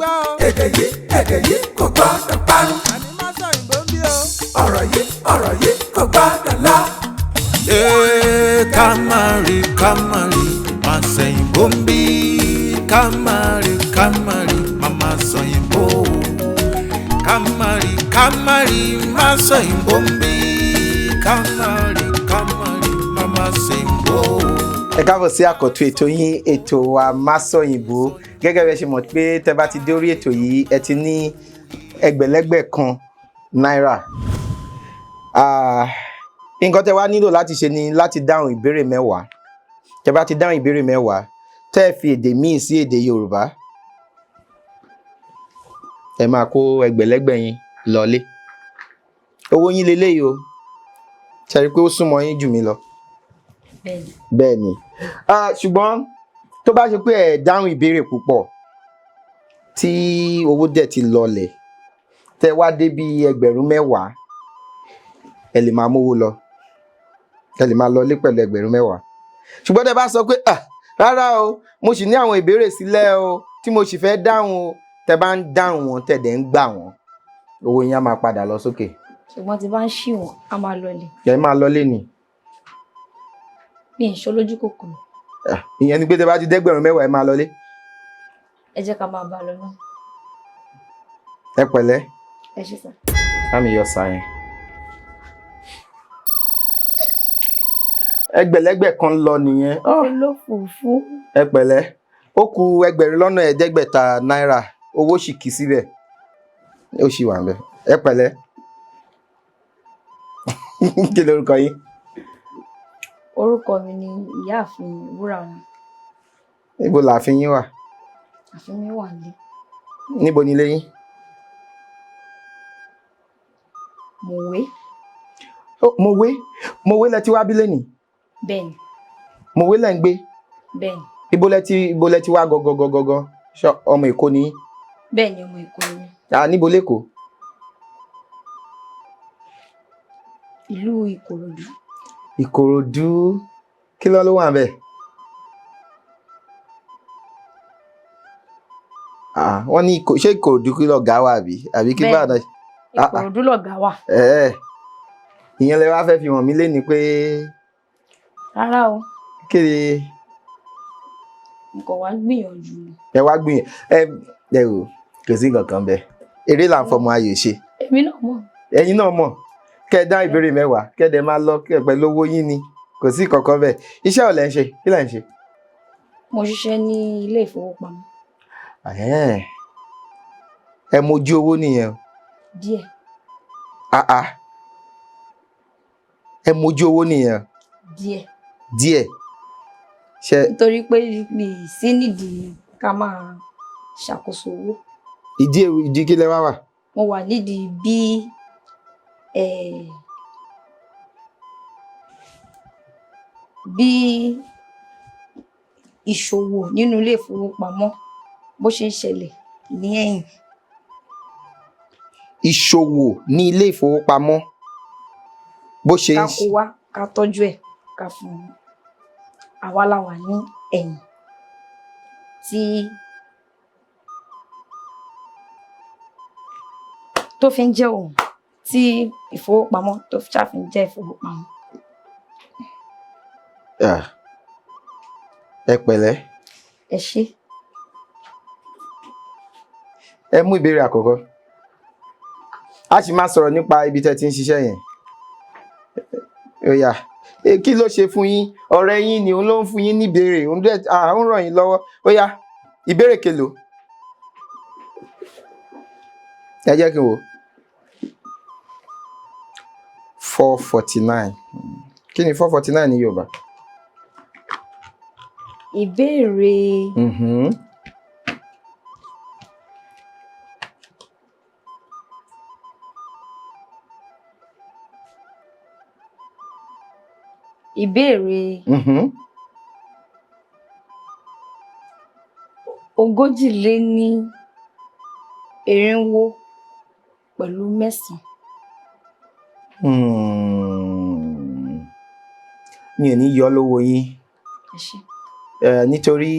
gbọ́ o. èdè yìí kò gbọ́dọ̀ parun. àní má sọ ìbò ń bí o. ọ̀rọ̀ yìí kò gbọ́dọ̀ lọ. Kamari, má sẹ́yìn bombi. Kamari, mama sẹ́yìn bo. Kamari, má sẹ́yìn bombi. Kamari, mama sẹ́yìn bo. Ẹ káàbọ̀ sí àkọ́tún ètò yín, ètò wa Masọ̀yìnbó. Gẹ́gẹ́ bí ẹ ṣe mọ̀ pé tẹ́ bá ti dé orí ètò yìí, ẹ ti ní ẹgbẹ̀lẹ́gbẹ̀ kan náírà. Nǹkan tẹ́ wá nílò láti ṣe ni láti dáhùn ìbéèrè 10. Tẹ́ bá ti dáhùn ìbéèrè 10, tẹ́ fi èdè míì sí èdè Yorùbá, ẹ máa kó ẹgbẹ̀lẹ́gbẹ̀ yín lọlé. Owó yín leléyìí o. Ṣé rí pé ó súnmọ́ yín jù mí lọ? Bẹ́ẹ̀ ni. Ṣùgbọ́n tó bá ṣe pé ẹ dáhùn ìbéèrè púpọ̀ tí owó dẹ̀ ti lọlẹ̀, tẹ́ wá dé bí ẹgbẹ̀rún 10, ẹ lè máa mówó lọ. Ẹ lè máa lọlé pẹ̀lú ẹgbẹ̀rún 10. Ṣùgbọ́n tẹ́ bá sọ pé rárá o, mo sì ní àwọn ìbéèrè sílẹ̀ o tí mo sì fẹ́ dáhùn o, tẹ́ bá ń dáhùn wọn tẹ́ dẹ̀ ń gbà wọ́n, owó yín á máa padà lọ sókè. Ṣùgbọ́n tí bá ń ṣì wọ́n, á máa lọlé. Ẹ máa lọlé ni. Mi ì ṣọ́ lójú kòkòrò. Ìyẹn ni pé tẹ́ bá ti dẹ́gbẹ̀rún 10 ẹ máa lọlé. Ẹ jẹ́ ká máa bá a lọ náà. Ẹ pẹ̀lẹ́. Ẹ ṣé sà. Láàmì yọ sáyẹn. Ẹgbẹ̀lẹ́gbẹ̀ kan lọ nìyẹn. Olófòófó. Ẹ pẹ̀lẹ́. Ó kù 1500 náírà. Owó sì kì síbẹ̀. Ó sì wà ńbẹ̀. Ẹ pẹ̀lẹ́. Kí lorúkọ yín? Orúkọ mi ni Ìyáàfin Wúràọ̀nà. Níbo lààfin yín wà? Ààfin mi wà nílé. Níbo ni ilé yín? Mòwe. Mòwe lẹ ti wá bí lénìí? Bẹ́ẹ̀ni. Mòwe lẹ ń gbé? Bẹ́ẹ̀ni. Ibo lẹ ti wá gọgọgọgọgọ? Ṣé ọmọ Èkó ni yín? Bẹ́ẹ̀ni, ọmọ Èkó ni. Níbo l'Ékòó? Ìlú Ìkòròdú. Ìkòròdú. Kí ló wà ńbẹ̀? Wọ́n ní ṣé Ìkòròdú kí lọ̀gá wà àbí kí bá dá? Ìkòròdú lọ̀gá wà. Ìyẹn lẹ wá fẹ́ fi hàn mí lénìí pé. Rárá o. Kéde. Nǹkan wá gbìyànjú. Ẹ wá gbìyànjú. Ẹ wò, kò sí nǹkan kan bẹ́ẹ̀. Eré là ń fọmọ ayò ṣe. Èmi náà mọ̀. Ẹ̀yin náà mọ̀. Kẹ́ dá ìbéèrè 10, kẹ́ dẹ̀ máa lọ pẹ̀lú owó yín ni. Kò sí kankan bẹ́ẹ̀. Iṣẹ́ ò lẹ́ ń ṣe. Kí lẹ́ ń ṣe? Mo ṣiṣẹ́ ní ilé ìfowópamọ́. Ẹ mojú owó nìyẹn o. Díẹ̀. Ẹ mojú owó nìyẹn o. Díẹ̀. Nítorí pé mi ì sí nídìí ká máa ṣàkóso owó. Ìdí kí lẹ wá wà? Mo wà nídìí bí ìṣòwò nínú ilé ìfowópamọ́ bó ṣe ń ṣẹlẹ̀ ní ẹ̀yìn. Ìṣòwò ní ilé ìfowópamọ́ bó ṣe ń. Ká kó wá, ká tọ́jú ẹ̀, ká fún un. Àwa la wà ní ẹ̀yìn tí tó fi ń jẹ́ òun, tí ìfowópamọ́ tó fi ṣàfihàn jẹ́ ìfowópamọ́. Ẹ pẹ̀lẹ́. Ẹ ṣé. Ẹ mú ìbéèrè àkọ́kọ́. A sì máa sọ̀rọ̀ nípa ibi tẹ́ ti ń ṣiṣẹ́ yẹn. Ó yá. Kí ló ṣe fún yín? Ọ̀rẹ́ yín ni òun ló ń fún yín ní ìbéèrè. Òun ràn yín lọ́wọ́. Ó yá. Ìbéèrè kélòó? Ẹ jẹ́ kí n wò. 449. Kí ni 449 ní Yorùbá? Ìbéèrè. Ìbéèrè. 449 pẹ̀lú 9. Mi ò ní yọ lówó yín. Ẹ ṣé. Nítorí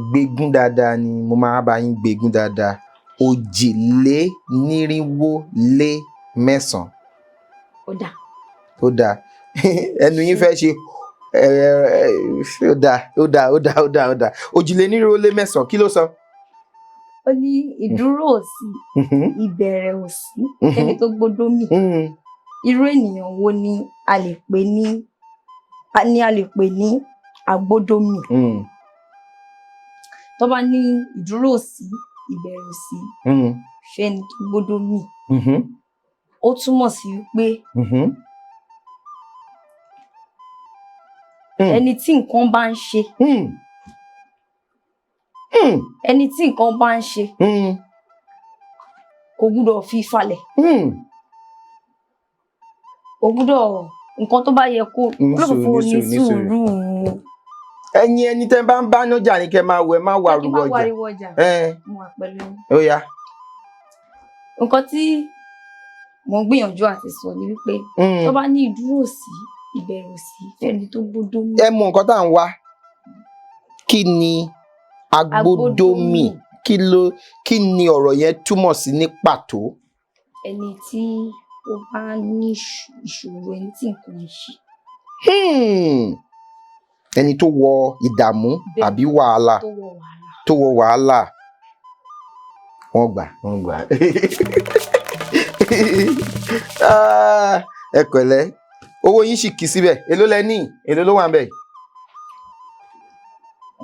gbégún dáadáa ni mo máa bá yín gbégún dáadáa. òjìlénírínwó-lé-mẹ́sàn. Ó dáa ẹnu yín fẹ́ ṣe ó dáa. òjìlénírínwó-lé-mẹ́sàn kí ló sọ? Ó ní ìdúró òsì, ìbẹ̀rẹ̀ òsì, ẹni tó gbódó mì. Irú ènìyàn wo ni a lè pè ní agbódómì? Tó bá ní ìdúró òsì, ìbẹ̀rẹ̀ òsì, fẹ́ni tó gbódómì, ó túmọ̀ sí wípé ẹni tí nǹkan bá ń ṣe kò gbúdọ̀ fi falẹ̀. Kò gbúdọ̀ nǹkan tó bá yẹ kó lófòfò ní sùúrù. ẹni tẹ́ bá ń bá nájà ní kẹ́ máa wẹ̀ má wà ariwo ọjà. Mo wà pẹ̀lú. Ó yá. Nǹkan tí mo ń gbìyànjú àti sọ ni wípé tó bá ní ìdúró òsì, ìbẹ̀rẹ̀ òsì, fẹ́ni tó gbódómì. Ẹ mọ nǹkan tá à ń wá. Kí ni agbódómì? Kí ni ọ̀rọ̀ yẹn túmọ̀ sí ní pàtó? Ẹni tí ó bá ní ìṣòro, ẹni tí nǹkan ń ṣe. Ẹni tó wọ ìdààmú àbí wàhálà. Tó wọ wàhálà. Wọ́n gbà. Ẹ pẹ̀lẹ́, owó yín sì kì síbẹ̀. Èló lẹ ní? Èló ló wà ń bẹ̀?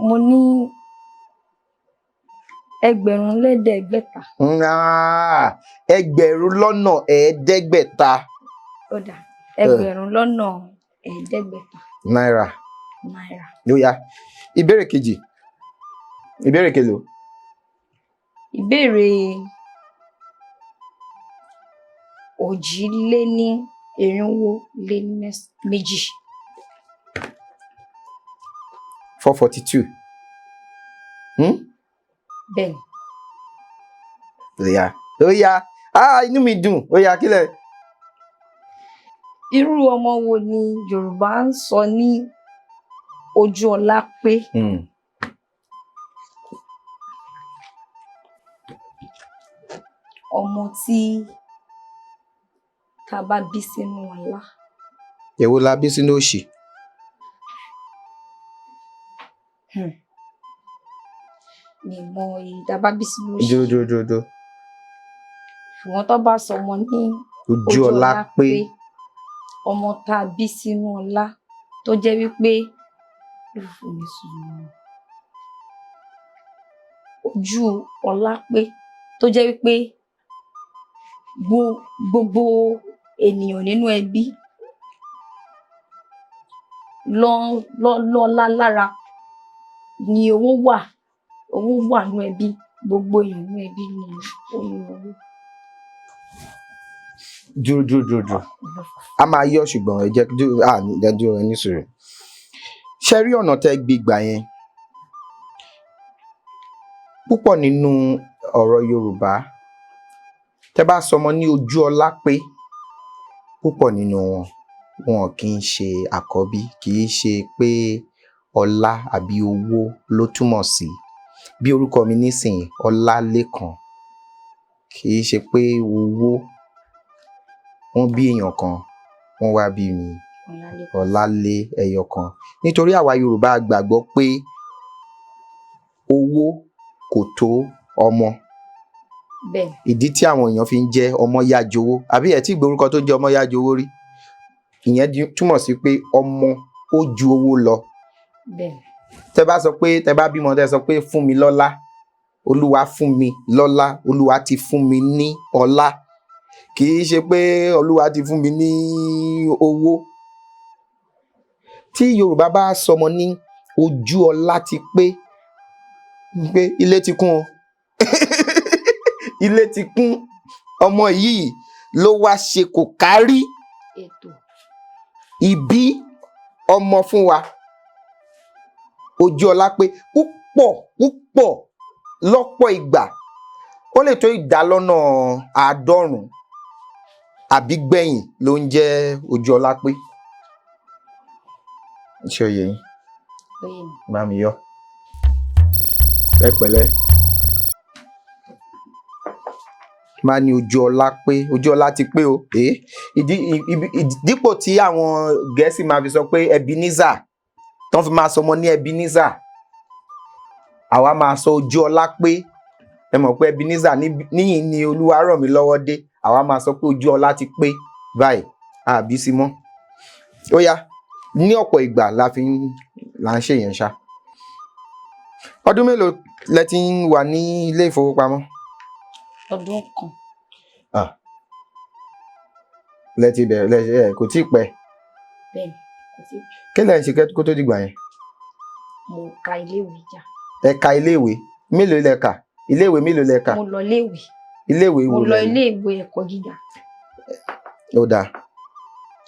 Mo ní 1,500. 1,500. Ó dà, 1,500 náírà. Ó yá. Ìbéèrè kejì. Ìbéèrè kelo? Ìbéèrè 442. 442. Bẹ́ẹ̀ni. Ó yá. Inú mi dùn. Ó yá, kílẹ̀. Irú ọmọ wo ni Yorùbá ń sọ ní ojú ọlá pé? Ọmọ tí ta bá bí sínú ọlá. Èwo la bí sínú òṣì? Mi mọ èyí tá bá bí sínú òṣì. Jòjòjòjò. Ṣùgbọ́n tó bá sọ ọmọ ní ojú ọlá pé ọmọ tá a bí sínú ọlá tó jẹ́ wípé ojú ọlá pé tó jẹ́ wípé gbogbo ènìyàn nínú ẹbí lọ́lá lára ni owó wà nínú ẹbí, gbogbo èèyàn nínú ẹbí ni ó ní owó. Jòjòjòjò. A máa yọ ṣùgbọ́n ẹ jẹ́ dájú ẹni sọ̀rọ̀. Ṣé rí ọ̀nà tẹ́ gbé gbà yẹn? Púpọ̀ nínú ọ̀rọ̀ Yorùbá tẹ́ bá sọmọ ní ojú ọlá pé púpọ̀ nínú wọn kì í ṣe àkọ́bí, kì í ṣe pé ọlá àbí owó ló túmọ̀ sí. Bí orúkọ mi nísìnyí Ọlálékan, kì í ṣe pé owó. Wọ́n bí èèyàn kan, wọ́n wá bí mi Ọlálé ẹyọ kan. Nítorí àwa Yorùbá gbàgbọ́ pé owó kò tó ọmọ. Bẹ́ẹ̀. Ìdí tí àwọn èèyàn fi ń jẹ́ ọmọ yájowó, àbí ẹ tí gbọ́ orúkọ tó ń jẹ́ ọmọ yájowó rí? Ìyẹn túmọ̀ sí pé ọmọ ó ju owó lọ. Bẹ́ẹ̀. Tẹ́ bá sọ pé tẹ́ bá bímọ tẹ́ sọ pé fún mi lọ́lá, Olúwa fún mi lọ́lá, Olúwa ti fún mi ní ọlá. Kì í ṣe pé Olúwa ti fún mi ní owó. Tí Yorùbá bá sọmọ ní ojú ọlá ti pé ilé ti kún o. Ilé ti kún. Ọmọ yìí ló wá ṣe kò kárí ètò ìbí ọmọ fún wa. Ojú ọlá pé púpọ̀ lọ́pọ̀ ìgbà ó lè tó 50 àbí gbẹ̀yìn ló ń jẹ́ ojú ọlá pé. Ṣé ó yé yín? Bá mi yọ. ẹ pẹ̀lẹ́. Máa ní ojú ọlá pé ojú ọlá ti pé o. Dípò tí àwọn Gẹ̀ẹ́sì máa fi sọ pé Ebenezer tán fi máa sọ ọmọ ní Ebenezer, àwa máa sọ ojú ọlá pé. Ẹ mọ̀ pé Ebenezer níyìn ni Olúwa ràn mí lọ́wọ́ dé, àwa máa sọ pé ojú ọlá ti pé báyìí àbí sí mọ́. Ó yá, ní ọ̀pọ̀ ìgbà là ń ṣe yẹn ṣá. Ọdún mélòó lẹ ti ń wà ní ilé ìfowópamọ́? Ọdún kan. Lẹ ti bẹ̀rẹ̀ kò tí ì pẹ́. Bẹ́ẹ̀ni, kò tí ì pẹ́. Kí lẹ ń ṣe kó tó dìgbà yẹn? Mo ka iléèwé jà. Ẹ ka iléèwé mélòó lẹ kà? Iléèwé mélòó lẹ kà? Mo lọ iléèwé. Iléèwé wo lẹ lọ? Mo lọ iléèwé ẹ̀kọ́ gíga. Ó dáa.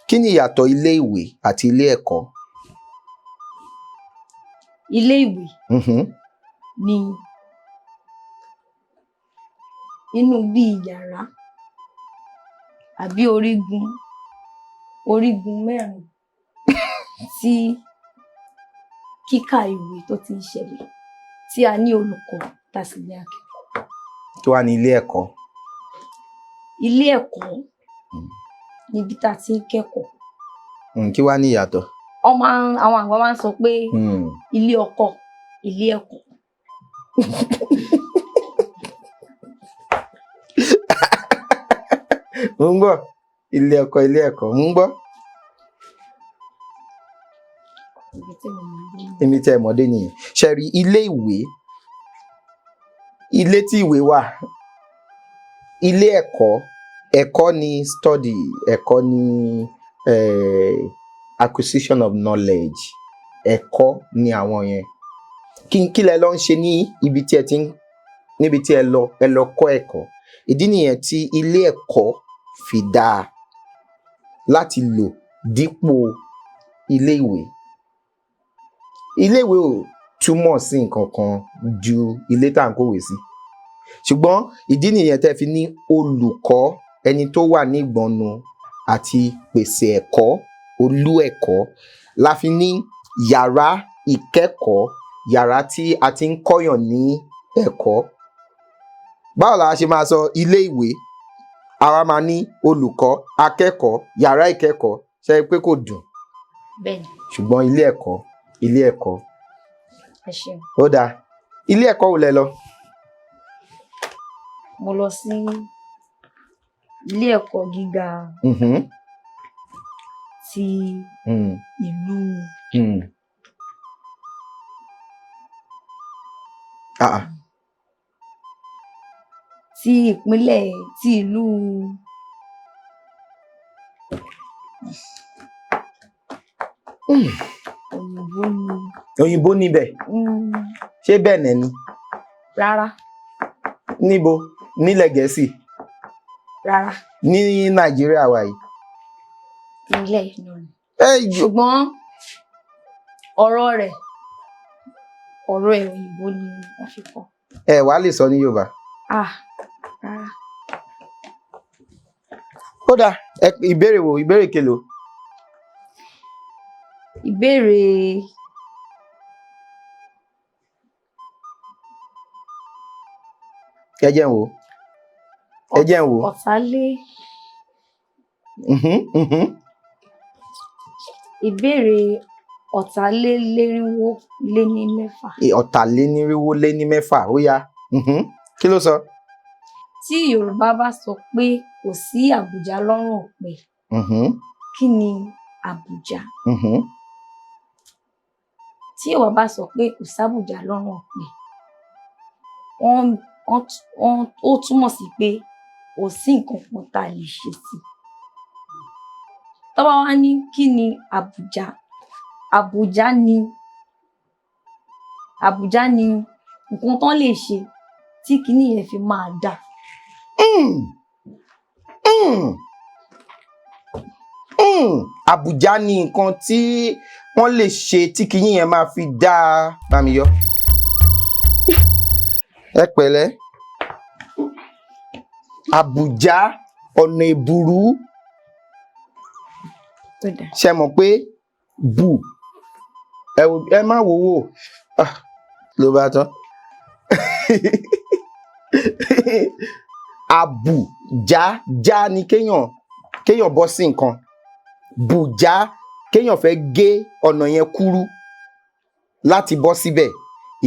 Kí ni ìyàtọ̀ iléèwé àti ilé ẹ̀kọ́? Iléèwé ni inú bíi yàrá àbí orígun mẹ́rin tí kíkà ìwé tó ti ń ṣẹlẹ̀, tí a ní olùkọ́ tá sì ní akẹ́kọ̀ọ́. Tó wà ní ilé ẹ̀kọ́? Ilé ẹ̀kọ́ níbi tá a ti ń kẹ́kọ̀ọ́. Kí wá ní ìyàtọ̀? Àwọn àgbà máa ń sọ pé ilé ọkọ, ilé ẹ̀kọ́. Mo ń gbọ́. Ilé ọkọ, ilé ẹ̀kọ́. Mo ń gbọ́. Èmi tí ẹ mọ̀dé nìyẹn. Ṣé rí ilé ìwé, ilé tí ìwé wà. Ilé ẹ̀kọ́, ẹ̀kọ́ ni study, ẹ̀kọ́ ni acquisition of knowledge. Ẹ̀kọ́ ni àwọn yẹn. Kí lẹ lọ ń ṣe ní ibi tí níbi tí ẹ lọ kọ́ ẹ̀kọ́. Ìdí nìyẹn tí ilé ẹ̀kọ́ fi dáa láti lò dípò ilé ìwé. Ilé ìwé ò túmọ̀ sí nǹkan kan ju ilé tá à ń kówé sí. Ṣùgbọ́n ìdí nìyẹn tẹ́ fi ní olùkọ́, ẹni tó wà ní ìgbọ̀nnu àti pèsè ẹ̀kọ́, olú ẹ̀kọ́. La fi ní yàrá ìkẹ́kọ̀ọ́, yàrá tí a ti ń kọ́yàn ní ẹ̀kọ́. Báwo la ṣe máa sọ ilé ìwé? Àwa máa ní olùkọ́, akẹ́kọ̀ọ́, yàrá ìkẹ́kọ̀ọ́. Ṣé pé kò dùn? Bẹ́ẹ̀ni. Ṣùgbọ́n ilé ẹ̀kọ́, ilé ẹ̀kọ́. Ẹ ṣeun. Ó dáa. Ilé ẹ̀kọ́ wo lẹ lọ? Mo lọ sí ilé ẹ̀kọ́ gíga ti ìlú ti ìpínlẹ̀ ti ìlú Òyìnbó níbẹ̀. Ṣé Bẹ̀nẹ̀ ni? Rárá. Níbo? Nílẹ̀ Gẹ̀ẹ́sì? Rárá. Ní Nàìjíríà wa yìí? Ilẹ̀ náà ni. Ṣùgbọ́n ọ̀rọ̀ ẹ̀ òyìnbó ni wọ́n fi kọ́. Ẹ wá lè sọ ní Yorùbá? Rárá. Ó dáa. Ìbéèrè wo? Ìbéèrè kelo? Ìbéèrè ẹ jẹ́ n wò. Ìbéèrè ọ̀tàlénírínwó-lé-ní-mẹ́fà. Ọ̀tàlénírínwó-lé-ní-mẹ́fà. Ó yá. Kí ló sọ? Tí Yorùbá bá sọ pé kò sí Àbújá lọ́rùn ọ̀pẹ, kí ni Àbújá? Tí Yorùbá bá sọ pé kò sábùjá lọ́rùn ọ̀pẹ, ó túmọ̀ sí pé kò sí nǹkan kan tá a lè ṣe sí. Tó bá wá ní kí ni Àbújá? Àbújá ni nǹkan tán lè ṣe tí kinní yẹn fi máa dà. Àbújá ni nǹkan tí wọ́n lè ṣe tí kinní yẹn máa fi dá. Bá mi yọ. Ẹ pẹ̀lẹ́. Àbújá, ọ̀nà ìbùrú. Ṣé mọ̀ pé ẹ má wò wò ló bá tán. àbùjá já ni kéèyàn bọ́ sí nǹkan bùjá kéèyàn fẹ́ gé ọ̀nà yẹn kúrú láti bọ́ síbẹ̀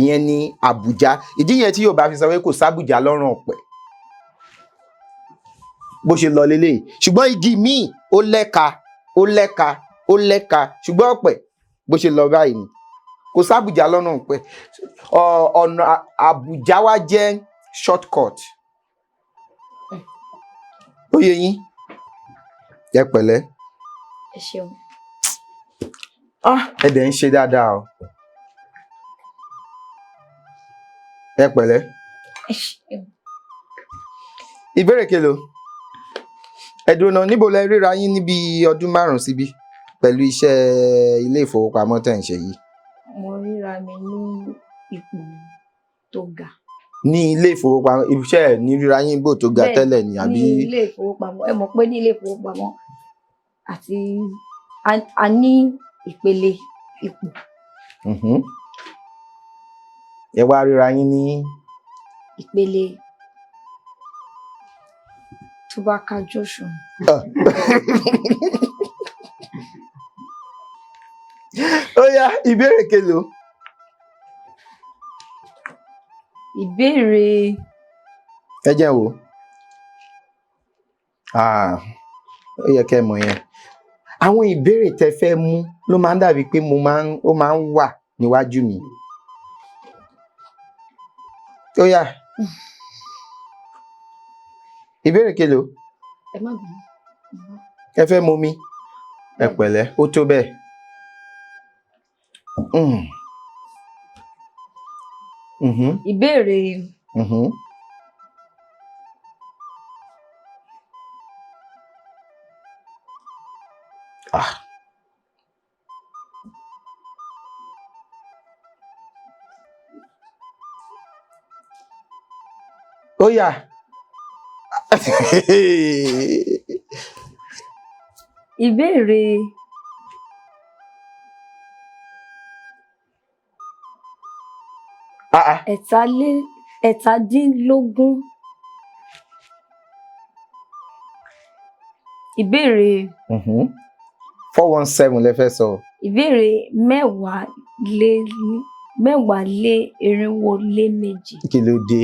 ìyẹn ni àbùjá ìdí yẹn tí Yorùbá fi sọ pé kò sábùjá lọ́rùn ọ̀pẹ bó ṣe lọ leléyìí ṣùgbọ́n igi míì ó lẹ́ka ṣùgbọ́n ọ̀pẹ bó ṣe lọ báyìí ni kò sábùjá lọ́rùn ọ̀pẹ ọ̀nà àbùjá wa jẹ́ shortcut ó yé yín ẹ pẹ̀lẹ́ ẹ ṣeun ẹ dẹ̀ ń ṣe dáadáa o ẹ pẹ̀lẹ́ ẹ ṣeun. ìbéèrè kelo ẹ̀dùn náà níbo lẹ ríra yín níbi ọdún 5 síbí pẹ̀lú iṣẹ́ ilé ìfowópamọ́ tẹ̀ ń ṣe yìí. Mo ríra mi ní ipò tó ga. Ní ilé ìfowópamọ́ iṣẹ́ ẹ̀ ní ríra yín bò tó ga tẹ́lẹ̀ ni àbí. Ní ilé ìfowópamọ́ ẹ mọ̀ pé ní ilé ìfowópamọ́ àti a ní ìpele ipò. Ẹ wá ríra yín ní. Ìpele tó bá kájú òṣùwọ̀n. Ó yá ìbéèrè kelo. Ìbéèrè. Ẹ jẹ́ wò. Ó yẹ kẹ́ mọ̀ yẹn. Àwọn ìbéèrè tẹ́ fẹ́ mú ló máa ń dàbí pé ó máa ń wà níwájú mi. Ó yá. Ìbéèrè kelo. Ẹ má bínú. Ẹ fẹ́ mu mi. Ẹ pẹ̀lẹ́ ó tó bẹ́ẹ̀. Ìbéèrè. Ó yá. Ìbéèrè. Ẹ̀tàdínlógún. Ìbéèrè. 417 lẹ fẹ́ sọ. Ìbéèrè 10,442. Kí ló dé?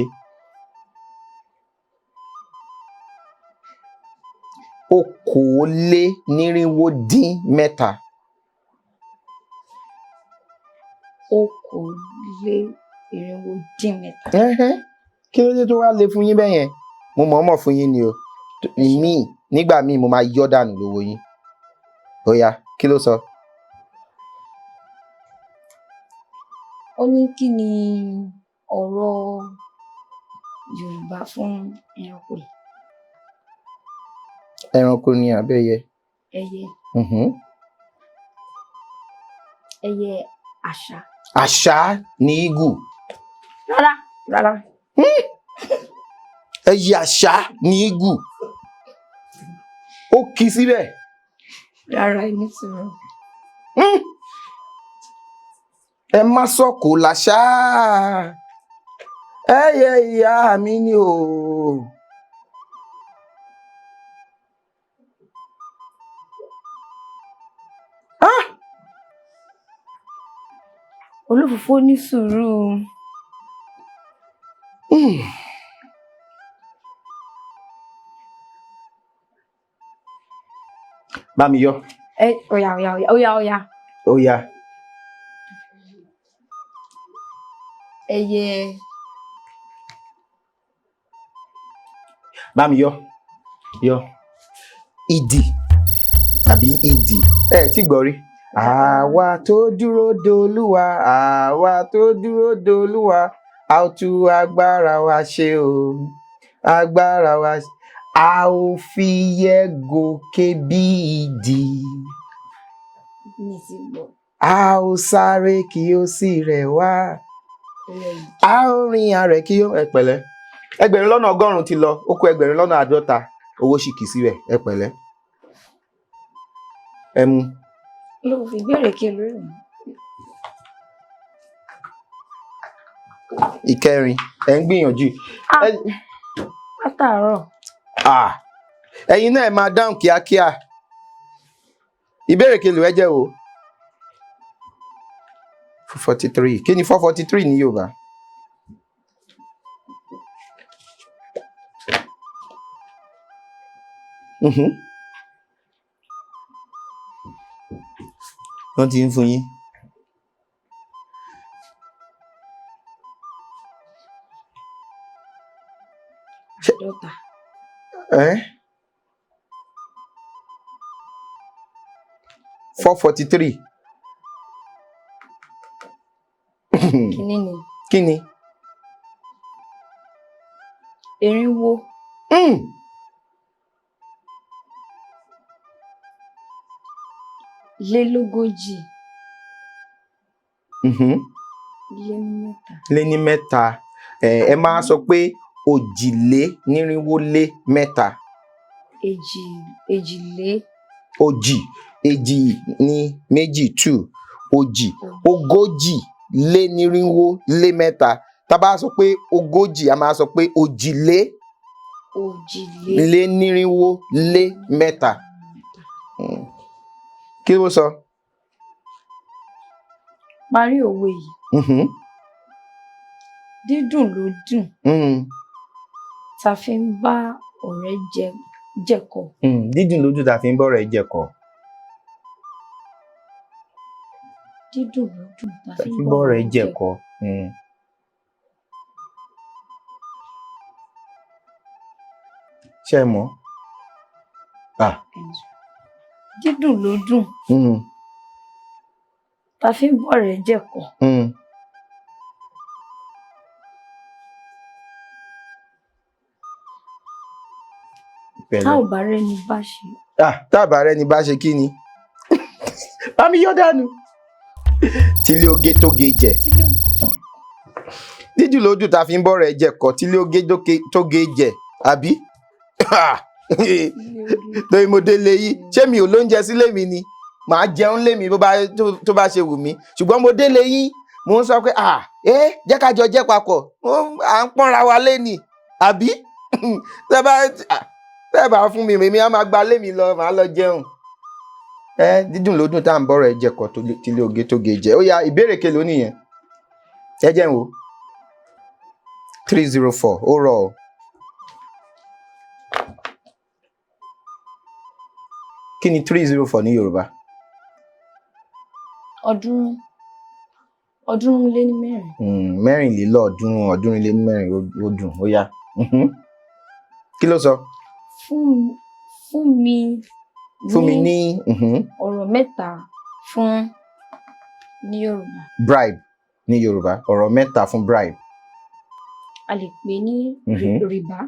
Okòólénírínwó-dín-mẹ́ta. Okòólénírínwó-dín-mẹ́ta. Kí ló dé tó wá le fún yín bẹ́ẹ̀ yẹn? Mo mọ̀ọ́mọ̀ fún yín ni o. Nígbà míì mo máa yọ́ dànù lówó yín. Ó yá, kí ló sọ? Ó ní kí ni ọ̀rọ̀ Yorùbá fún ẹranko yìí? Ẹranko ni àbẹ́yẹ? Ẹyẹ. Ẹyẹ àṣá. Àṣá ni eagle. Rárá. Ẹyẹ àṣá ni eagle. Ó kì í síbẹ̀. Rárá ẹni sọ̀rọ̀. Ẹ má sọ̀kò làṣá. Ẹyẹ ìyá mi ni o. Olófòfó ní sùúrù. Bá mi yọ. Ó yá. Ó yá. Ẹyẹ. Bá mi yọ. Idì tàbí idì. Tí gbọ́ rí. Àwa tó dúró d'Olúwa, àwa tó dúró d'Olúwa, a ó tú agbára wa ṣe o. Agbára wa ṣe. A ó fi yẹ gòkè bí idì. A ó sáré kí ó sì rẹ̀ wá. A ó rìn arẹ̀ kí ó. Ẹ pẹ̀lẹ́. 1,100 ti lọ, ó kù 1,50 owó sì kì í síbẹ̀. Ẹ pẹ̀lẹ́. Ẹ mú. Ló fi béèrè kí lórí mi. ìkẹrin ẹ ń gbìyànjú. Látàárọ̀. Ẹ̀yin náà ẹ máa dáhùn kíákíá. Ìbéèrè kelo ẹ jẹ́ o. 443. Kí ni 443 ní Yorùbá? Wọ́n ti ń fún yín. Àádọ́ta. 443. Kí ni? Irinwó. Lélógójì. Lé ní mẹ́ta. Ẹ máa sọ pé òjìlénírínwó-lé-mẹ́ta. Èjì ní méjì 2. Òjì. Ogójì lé nírínwó lé mẹ́ta. Tá bá sọ pé ogójì a máa sọ pé òjìlé lé nírínwó lé mẹ́ta. Kí ló sọ? Parí òwe yìí. Dídùn ló dùn. Ta fi ń bá ọ̀rẹ́ jẹ̀kọ. Dídùn ló dùn ta fi ń bá ọ̀rẹ́ jẹ̀kọ. Dídùn ló dùn ta fi ń bá ọ̀rẹ́ jẹ̀kọ. Ṣé ẹ mọ̀? Dídùn ló dùn. Ta fi ń bá ọ̀rẹ́ jẹ̀kọ. Tá ò bá rẹ́ni bá ṣe. Tá ò bá rẹ́ni bá ṣe kí ni? Bámi yọ dànù. Tílé oge tóge jẹ. Dídùn ló dùn ta fi ń bá ọ̀rẹ́ jẹ̀kọ. Tílé oge tóge jẹ. Àbí? Lórí mo délé yìí. Ṣé mi ò lóúnjẹ sílé mi ni? Màá jẹun lé mi tó bá ṣe wù mí. Ṣùgbọ́n mo délé yìí. Mo ń sọ pé jẹ́ ká jọ jẹ́ papọ̀. À ń pọ́nra wa lé ni. Àbí? Tẹ́ bá fún mi èmi á máa gba lé mi lọ, màá lọ jẹun. Dídùn ló dùn tá à ń bọ́rọ̀ ẹ jẹ̀kọ tílé oge tóge jẹ. Ó yá ìbéèrè kelo nìyẹn. Ẹ jẹ́ n wò. 304 ó rọ̀ ọ́. Kí ni 304 ní Yorùbá? Ọ̀ọ́dúnrún lé ní mẹ́rin. Mẹ́rìnlélọ́ọ̀ọ́dúnrún, ọ̀ọ́dúnrún lé ní mẹ́rin ó dùn. Ó yá. Kí ló sọ? Fún mi ní ọ̀rọ̀ mẹ́ta fún ní Yorùbá. Bribe ní Yorùbá. Ọ̀rọ̀ mẹ́ta fún bribe. A lè pè ní rìbá.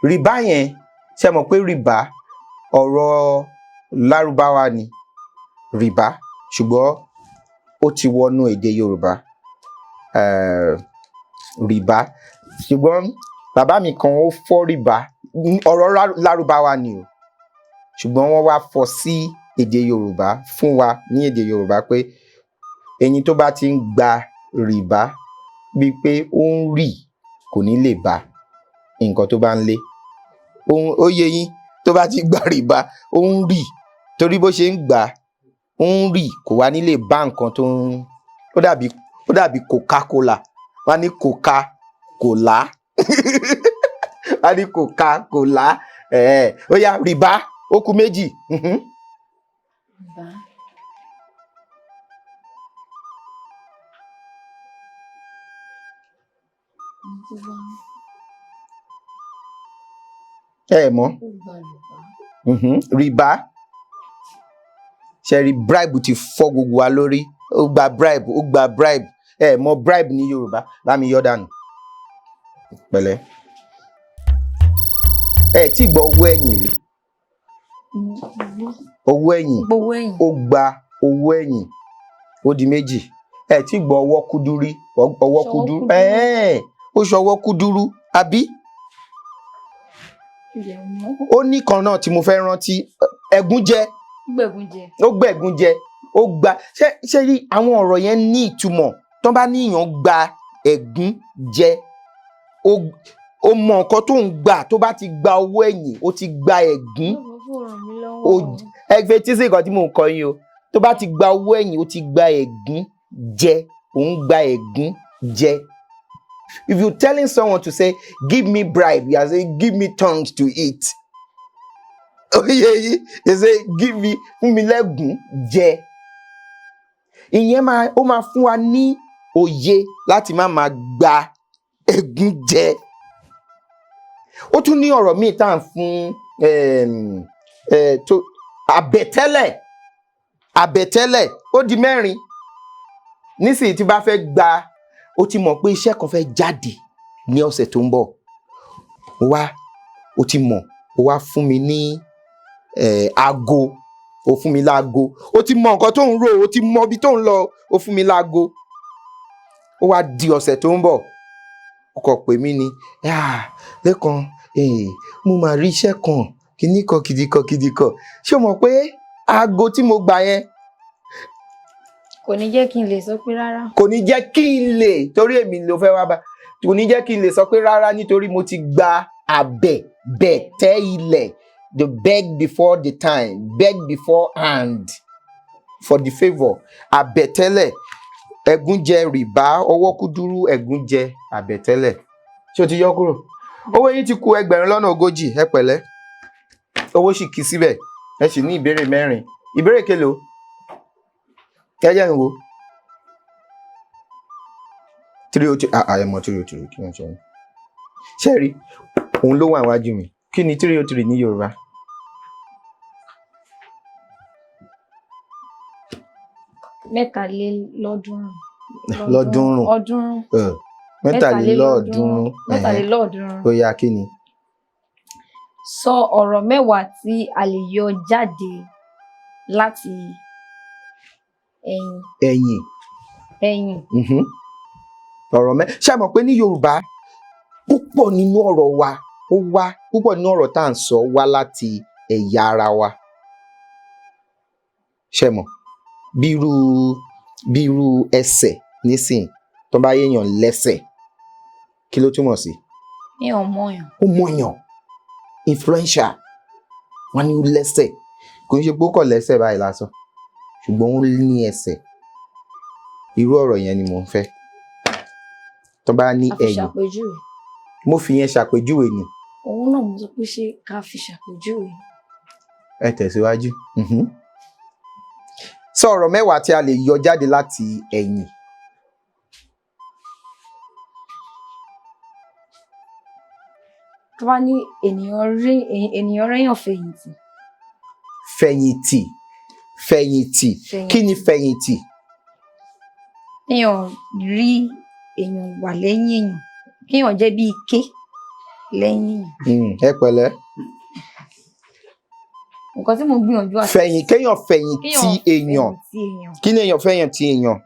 Rìbá yẹn, ṣé mọ̀ pé rìbá ọ̀rọ̀ Lárúbáwá ni rìbá, ṣùgbọ́n ó ti wọnú èdè Yorùbá. Rìbá, ṣùgbọ́n bàbá mi kan ó fọ́ rìbá, ọ̀rọ̀ Lárúbáwá ni o, ṣùgbọ́n wọ́n wá fọ́ sí èdè Yorùbá fún wa ní èdè Yorùbá pé ẹni tó bá ti ń gba rìbá bíi pé ó ń rì kò ní lè bá nǹkan tó bá ń lé. Ó yé yín, tó bá ti gba rìbá ó ń rì, torí bó ṣe ń gbà ó ń rì kò wá ní lè bá nǹkan tó ń. Ó dàbí Coca-Cola, wọ́n á ní Coca-Cola wọ́n á ní Coca-Cola. Ó yá rìbá ó kù méjì. Mọ̀ rìbá ṣe rí bribe ti fọ́ gbogbo wa lórí. Ó gba bribe. Mọ̀ bribe ní Yorùbá, lámi yọ dànù. Pẹ̀lẹ́. Tí gbọ́ owó ẹ̀yìn rí. Owó ẹ̀yìn. Ó gba owó ẹ̀yìn. Ó di méjì. Tí gbọ́ ọwọ́ kúdú rí. Ọwọ́ kúdú. Ó ṣọwọ́ kúdúrú, àbí? Ó ní kan náà tí mo fẹ́ rántí. Ẹ̀gúnjẹ. Ó gbẹ̀gúnjẹ. ó gba ṣé rí àwọn ọ̀rọ̀ yẹn ní ìtumọ̀ tó bá níyàn gba ẹ̀gún jẹ ó mọ nǹkan tó ń gbà tó bá ti gba owó ẹ̀yìn ó ti gba ẹ̀gún ẹgbẹ́ tí sí nǹkan tí mò ń kọ yín o tó bá ti gba owó ẹ̀yìn ó ti gba ẹ̀gún jẹ òun gba ẹ̀gún jẹ. If you telling someone to say give me bribe you are saying give me tongues to eat. They say give me fún mi lẹ́gùn jẹ. Ìyẹn ó máa fún wa ní òye láti má máa gba ẹ̀gún jẹ. Ó tún ní ọ̀rọ̀ míì tá à ń fún àbẹ̀tẹ́lẹ̀ ó di 4 nísìnyí tí bá fẹ́ gba ó ti mọ̀ pé iṣẹ́ kan fẹ́ jáde ní ọ̀sẹ̀ tó ń bọ̀ ó ti mọ̀ ó wá fún mi ní aago ó fún mi láago ó ti mọ nǹkan tó ń rò ó ti mọ ibi tó ń lọ ó fún mi láago ó wá di ọ̀sẹ̀ tó ń bọ̀ ó kọ pè mí ni lẹ́kan mo máa rí iṣẹ́ kan kìdíkọ̀ ṣé o mọ̀ pé aago tí mo gbà yẹn kò ní jẹ́ kí n lè sọ pé rárá. Kò ní jẹ́ kí n lè torí èmi ló fẹ́ wá bá kò ní jẹ́ kí n lè sọ pé rárá nítorí mo ti gba bẹ̀tẹ́ ilẹ̀ the beg before the time beg before hand for the favour àbẹ̀tẹ́lẹ̀ ẹ̀gúnjẹ rìbá ọwọ́ kúdúrú ẹ̀gúnjẹ àbẹ̀tẹ́lẹ̀ ṣé o ti yọ kúrò owó yín ti kù 40 ẹ pẹ̀lẹ́ owó sì kì í síbẹ̀ ẹ sì ní ìbéèrè 4 ìbéèrè kélòó kẹ́jẹ́ ń wo 302 àyẹ̀mọ̀ 302 kí wọ́n ṣe wọ́n ṣe rí òun ló wà níwájú mi kí ni 303 ní Yorùbá. Mẹ́tàlélọ́ọ̀ọ́dúnrún ó yá kí ni. Sọ ọ̀rọ̀ mẹ́wàá tí a lè yọ jáde láti ẹ̀yìn. Ọ̀rọ̀ ṣé a mọ̀ pé ní Yorùbá púpọ̀ nínú ọ̀rọ̀ wa púpọ̀ nínú ọ̀rọ̀ tá à ń sọ wá láti ẹ̀yà ara wa ṣé mọ̀ bí irú ẹsẹ̀ nísìn tó bá yéèyàn lẹ́sẹ̀ kí ló túmọ̀ sí. ó mọ̀yàn influential wọn ní ó lẹ́sẹ̀ kò ń ṣe pé ó kọ̀ lẹ́sẹ̀ báyìí lásán ṣùgbọ́n ó ní ẹsẹ̀ irú ọ̀rọ̀ yẹn ni mò ń fẹ́ tó bá ní ẹ̀yìn mo fi yẹn ṣàpèjúwe ni. òun náà mo sọ pé ṣé ká fi ṣàpèjúwe. ẹ tẹ̀síwájú. Sọ ọ̀rọ̀ mẹ́wàá tí a lè yọ jáde láti ẹ̀yìn. tó bá ní ènìyàn réyàn fẹ̀yìntì kí ni fẹ̀yìntì. èèyàn rí èèyàn wà lẹ́yìn èèyàn kéèyàn jẹ́ bí ike lẹ́yìn èèyàn. ẹ pẹ̀lẹ́. nǹkan tí mo gbìyànjú àti. kéèyàn fẹ̀yìntì èèyàn kí ni èèyàn fẹ̀yìntì èèyàn.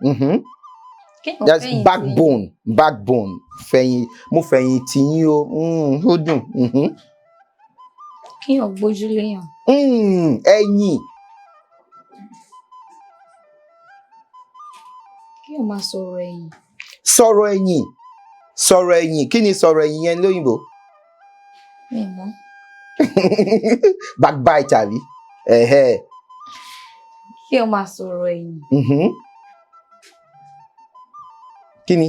That's backbone mo fẹ̀yìntì yín o ó dùn. kéèyàn gbójú léèyàn. ẹ̀yìn. kéèyàn máa sọ̀rọ̀ ẹ̀yìn. sọ̀rọ̀ ẹ̀yìn kí ni sọ̀rọ̀ ẹ̀yìn yẹn lóyìnbó. mi mọ̀. backbite àbí. kéèyàn máa sọ̀rọ̀ ẹ̀yìn. kí ni.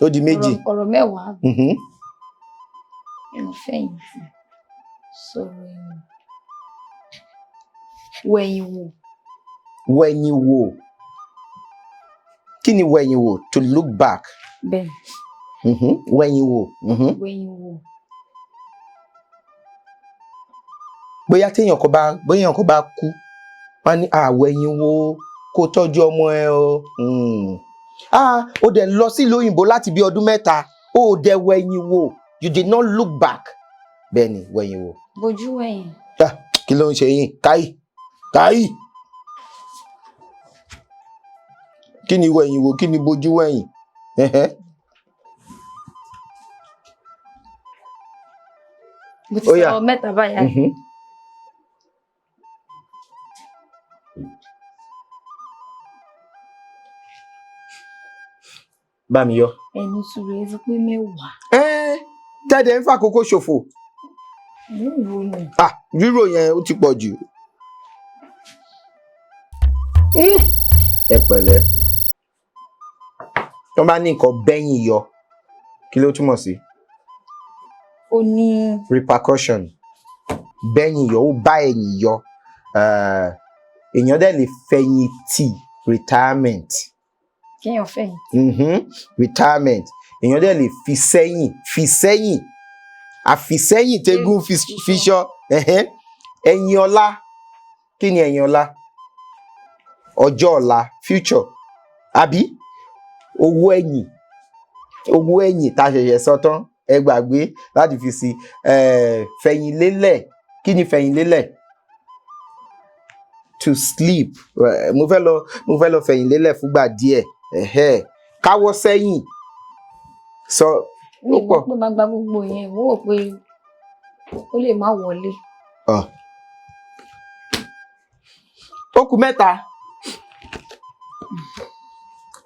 ó di méjì. ọ̀rọ̀ mẹ́wàá. kéèyàn fẹ̀yìntì sọ̀rọ̀ ẹ̀yìn wẹ̀yìn wò. wẹ̀yìn wò kí ni wẹ̀yìn wò to look back. bẹ́ẹ̀. wẹ̀yìn wò. wẹ̀yìn wò. bóyá téèyàn kan bá kú wọ́n ní wẹ̀yìn wò kó tọ́jú ọmọ ẹ o. ó dẹ̀ lọ sí ìlú òyìnbó láti bí ọdún 3 ó dẹ̀ wẹ̀yìn wò you did not look back. bẹ́ẹ̀ ni wẹ̀yìn wò. bojú wẹ̀yìn. kí ló ń ṣe yín káyì. kí ni wẹ̀yìn wò kí ni bojú wẹ̀yìn. mo ti sọ mẹ́ta báyà. bá mi yọ. ẹni sùúrù ẹ sọ pé 10. Tẹ́lẹ̀ ń fàkókò ṣòfò. Rírò yẹn ó ti pọ̀ jù. Ẹ pẹ̀lẹ́. Tó bá ní nǹkan bẹ́yìn yọ, kí ló túmọ̀ sí? Ó ní repercussion. Bẹ́yìn yọ, ó bá ẹ̀yìn yọ. Èèyàn dẹ̀ lè fẹ̀yìntì, retirement. Kéèyàn fẹ̀yìntì. Retirement. Èèyàn dẹ̀ lè fi sẹ́yìn. Àfìsẹ́yìn tẹ́gùn fi ṣọ́. Ẹ̀yìn ọlá. Kí ni ẹ̀yìn ọlá? Ọjọ́ ọ̀la, future. Àbí? Owó ẹ̀yìn tá a ṣẹ̀ṣẹ̀ sọ tán. Ẹ gbàgbé láti fi sí fẹ̀yìn lélẹ̀. Kí ni fẹ̀yìn lélẹ̀? To sleep. Mo fẹ́ lọ fẹ̀yìn lélẹ̀ fúngbà díẹ̀. Káwọ́ sẹ́yìn. Sọ ó pọ̀. Pé máa gba gbogbo yẹn, mo rò pé ó lè má wọlé. Ó kù 3.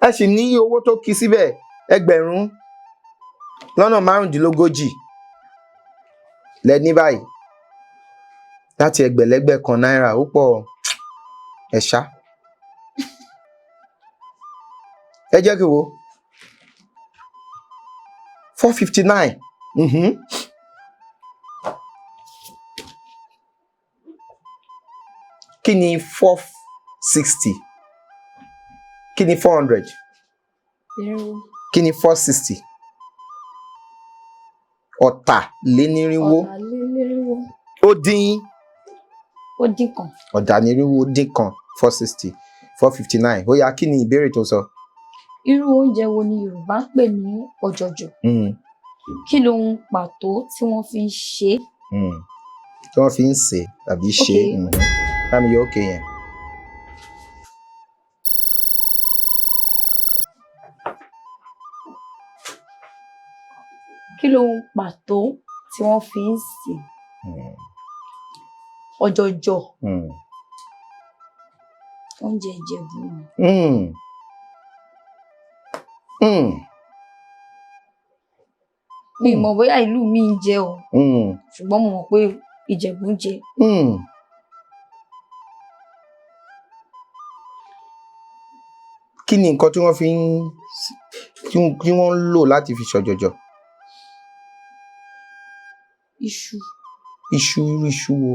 Ẹ sì ní owó tó kì síbẹ̀ 15,000 lẹ ní báyìí. Láti ẹgbẹ̀lẹ́gbẹ̀ kan náírà ó pọ̀ ẹ̀ṣá. Ẹ jẹ́ kí wo 459. Kí ni 460? Kí ni 400? Kí ni 460? Ọ̀tàlénírínwó. Ó dín kan. Ọ̀tàlénírínwó dín kan 460. 459. Ó yá, kí ni ìbéèrè tó sọ? Irú oúnjẹ wo ni Yorùbá ń pè ní ọ̀jọ̀jọ̀? Kí lohun pàtó tí wọ́n fi ń ṣe? Tí wọ́n fi ń sè tàbí ṣe. Bámi yọ òkè yẹn. Kí lohun pàtó tí wọ́n fi ń sè? Ọ̀jọ̀jọ̀. Oúnjẹ Ìjẹ̀bú ni. Mi mọ̀ bóyá ìlú mi ń jẹ o. Ṣùgbọ́n mo mọ̀ pé Ìjẹ̀bú ń jẹ. Kí ni nǹkan tí wọ́n fi ń tí wọ́n ń lò láti fi ṣọ̀jọ̀jọ̀? Iṣu. Iṣu wo?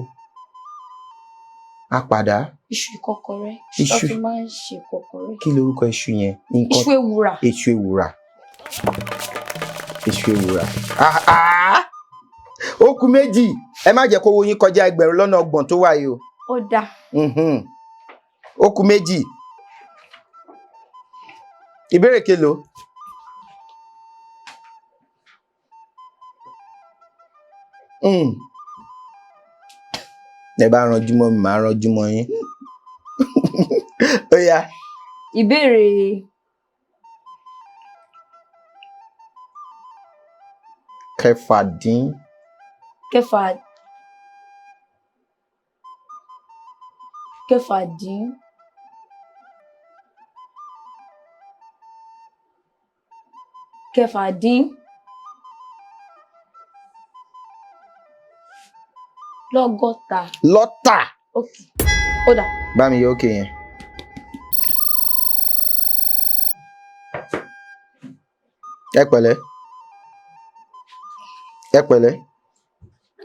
Àpàdá? Iṣu ìkọ́kọrẹ́. Iṣu tó fi máa ń ṣe ìkọ́kọrẹ́. Kí lorúkọ iṣu yẹn? Iṣu ewùrà. Iṣu ewùrà. Ó kù 2. Ẹ má jẹ́ kó owó yín kọjá 30,000 tó wà yìí o. Ó dáa. Ó kù 2. Ìbéèrè kelo? Ẹ bá ranjú mọ́ mi, màá ranjú mọ́ yín. Ó yá. Ìbéèrè kẹfàdín. Lọ́tà. Okay. Ó dà. Bá mi yọ òkè yẹn. Ẹ pẹ̀lẹ́.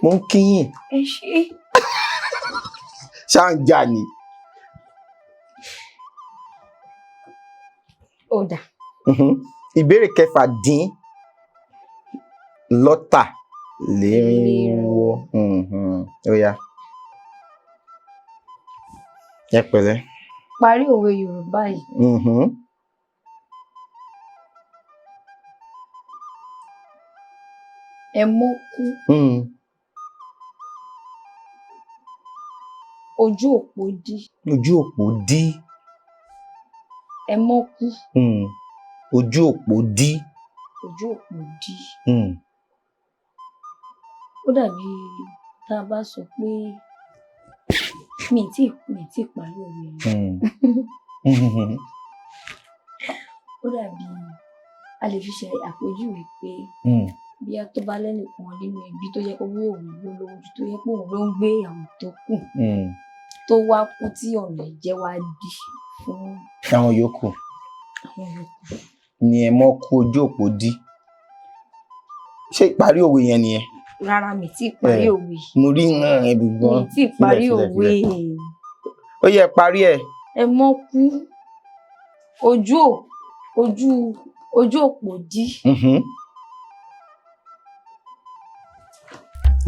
Mo ń kí yín. Ẹ ṣé. Ṣá ń jà ni. Ó dà. Ìbéèrè 7,600. Ó yá. Ẹ pẹ̀lẹ́. Parí òwe Yorùbá yìí. Ẹ mọ́kú. Ojú òpó dí. Ojú òpó dí. Ẹ mọ́kú. Ojú òpó dí. Ó dàbí tá a bá sọ pé mi tí parí òwe yẹn. Ó dàbí a lè fi ṣe àpèjúwe pé bí a tó bá lẹ́nìkan nínú ẹbí tó yẹ pé òun ló lówó jù tó yẹ pé òun ló ń gbé àwọn tó kù tó wá kú tí ọ̀nà ìjẹ́ wá dí fún àwọn yòókù ni ẹ mọ́ kú ojú òpó dí. Ṣé ìparí òwe yẹn nìyẹn? Rárá, mi tí parí òwe. Mo rí ẹbí gan. Mi tí parí òwe. Ó yẹ parí ẹ̀. Ẹ mọ́ kú ojú òpó dí.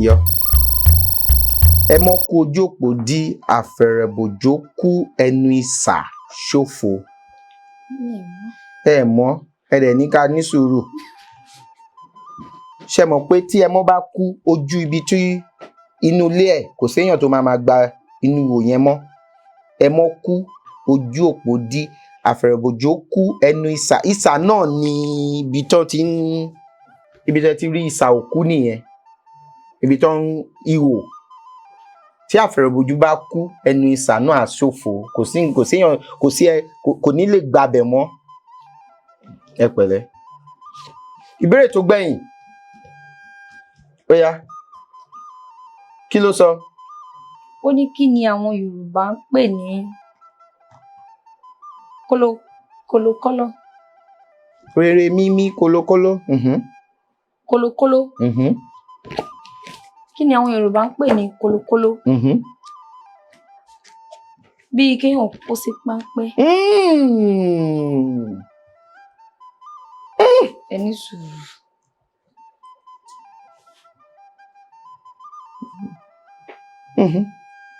Yọ. Ẹ mọ́ kú ojú òpó dí àfẹ̀rẹ̀bòjó kú ẹnu ìsà ṣòfò. Ẹ mọ̀ ẹ dẹ̀ ní ká ní sùúrù. Ṣé mọ̀ pé tí ẹmọ́ bá kú ojú ibi tí inú ilé ẹ̀ kò séèyàn tó máa gba inú ihò yẹn mọ́. Ẹmọ́ kú ojú òpó dí àfẹ̀rẹ̀bòjó kú ẹnu ìsà. Ìsà náà ni ibi tó ti rí ìsà òkú nìyẹn. Ibi tó ń ihò. Tí àfẹ̀rẹ̀bòjó bá kú ẹnu ìsà náà á ṣòfò. Kò ní lè gbabẹ̀ mọ́. Ẹ pẹ̀lẹ́. Ìbéèrè tó gbẹ̀yìn. Ó yá. Kí ló sọ? Ó ní kí ni àwọn Yorùbá ń pè ní kólókóló? Rere mímí kólókóló. Kólókóló. Kí ni àwọn Yorùbá ń pè ní kólókóló? Bíi kéèyàn kó sí páńpẹ́. Ẹ ní sùúrù.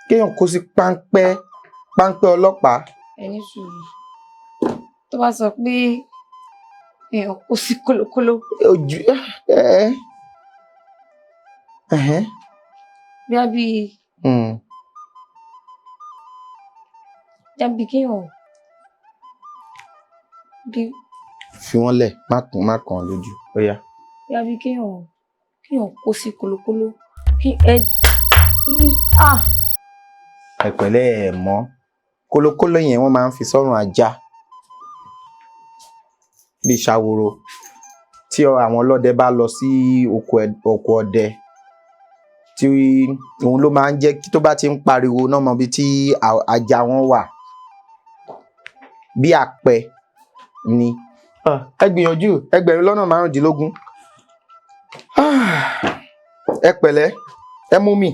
Kéèyàn kó sí páńpẹ́ ọlọ́pàá. Ẹ ní sùúrù. Tó bá sọ pé èèyàn kó sí kólókóló. Ojú bí kéèyàn fi wọ́n lẹ̀ má kàn lójú. Ó yá. Bí kéèyàn kó sí kólókóló. Ẹ pẹ̀lẹ́ ẹ mọ̀. Kólókóló yẹn wọ́n máa ń fi sọ́rùn ajá. Bí ṣàwòrò. Tí àwọn ọlọ́dẹ bá lọ sí oko ọdẹ. Tí òun ló máa ń jẹ́ kí tó bá ti ń pariwo náà mọ bí tí ajá wọn wà. Bí àpẹ ni. Ẹ gbìyànjú 15,000. Ẹ pẹ̀lẹ́ ẹ mú mi.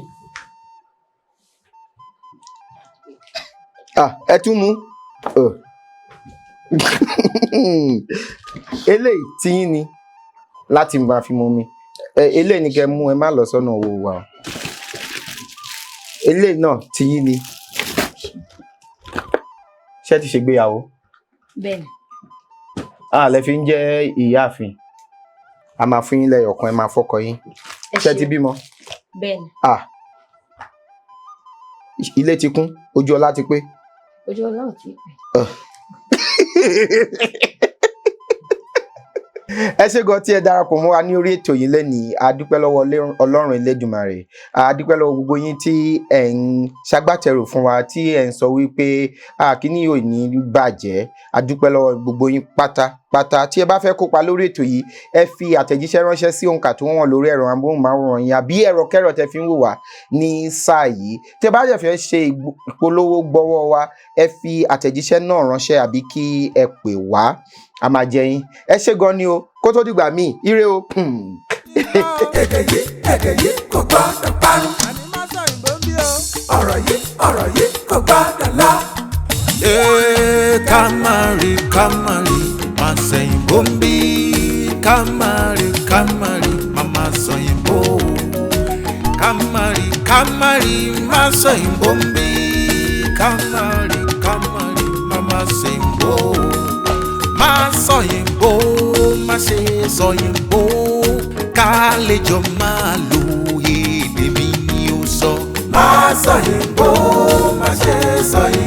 Ẹ tún mú. Eléyìí tí yín ni láti máa fi mú mi. Eléyìí ni kẹ́ mú ẹ má lọ sọ́nà owó wa. Eléyìí náà tí yín ni. Ṣé ti ṣègbéyàwó? Bẹ́ẹ̀ni. Lẹ fi ń jẹ́ ìyáàfin. A máa fún yín lẹ́yọ̀kan ẹ máa fọ́kọ yín. Ṣé ti bímọ? Bẹ́ẹ̀ni. Ilé ti kún, ojú ọlá ti pé. Ojú ọlá ò tí pé. Ẹ ṣé gan tí ẹ darapọ̀ mọ́ wa ní orí ètò yìí lẹ́nìí. A dúpẹ́ lọ́wọ́ Ọlọ́run Elédùmarè. A dúpẹ́ lọ́wọ́ gbogbo yín tí ẹ̀ ń ṣagbátẹrù fún wa, tí ẹ̀ ń sọ wípé kíní yóò ní bàjẹ́. A dúpẹ́ lọ́wọ́ gbogbo yín pátápátá. Tí ẹ bá fẹ́ kópa lórí ètò yìí, ẹ fi àtẹ̀jíṣẹ́ ránṣẹ́ sí òǹkà tó wọ́n lórí ẹ̀rọ amóhùnmáwòrán yín àbí ẹ̀rọ kẹ́rọ̀ tẹ́ fi ń wò wá ní sáà yìí. Tí ẹ bá jẹ́ fẹ́ ṣe ìpolówó gbọ́wọ́ wa, ẹ fi àtẹ̀jíṣẹ́ náà ránṣẹ́ àbí kí ẹ pè wá. A máa jẹ yín. Ẹ ṣé gan ni o. Kó tó dìgbà míì, ire o. Èdè yìí kò gbọ́dọ̀ parun. Ọ̀rọ̀ yìí kò gbọ́dọ̀ lọ. Kamari, máa sẹ́yìn bóńbí. Kamari, mama sẹ́yìn bó. Kamari, máa sẹ́yìn bóńbí. Kamari, mama sẹ́yìn bó. Má sọ̀yìnbó, má ṣe sọ̀yìnbó, kálejò máa lo èdè mi ni ó sọ. Má sọ̀yìnbó, má ṣe sọ̀yìnbó.